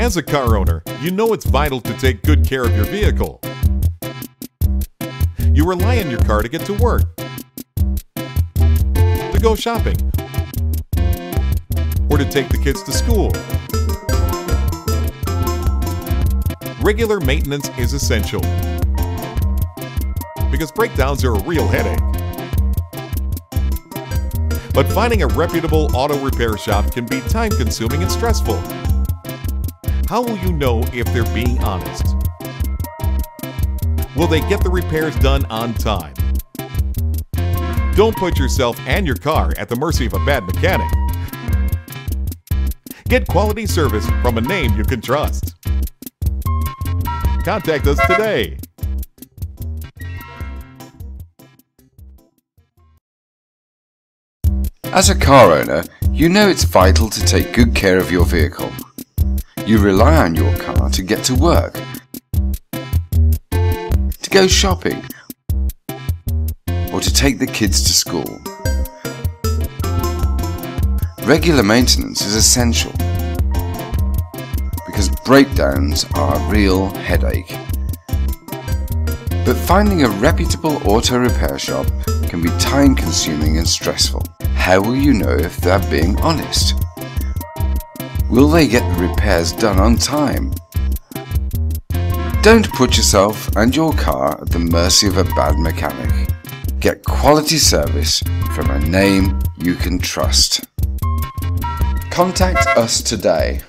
As a car owner, you know it's vital to take good care of your vehicle. You rely on your car to get to work, to go shopping, or to take the kids to school. Regular maintenance is essential because breakdowns are a real headache. But finding a reputable auto repair shop can be time-consuming and stressful. How will you know if they're being honest? Will they get the repairs done on time? Don't put yourself and your car at the mercy of a bad mechanic. Get quality service from a name you can trust. Contact us today. As a car owner, you know it's vital to take good care of your vehicle. You rely on your car to get to work, to go shopping, or to take the kids to school. Regular maintenance is essential because breakdowns are a real headache. But finding a reputable auto repair shop can be time-consuming and stressful. How will you know if they're being honest? Will they get the repairs done on time? Don't put yourself and your car at the mercy of a bad mechanic. Get quality service from a name you can trust. Contact us today.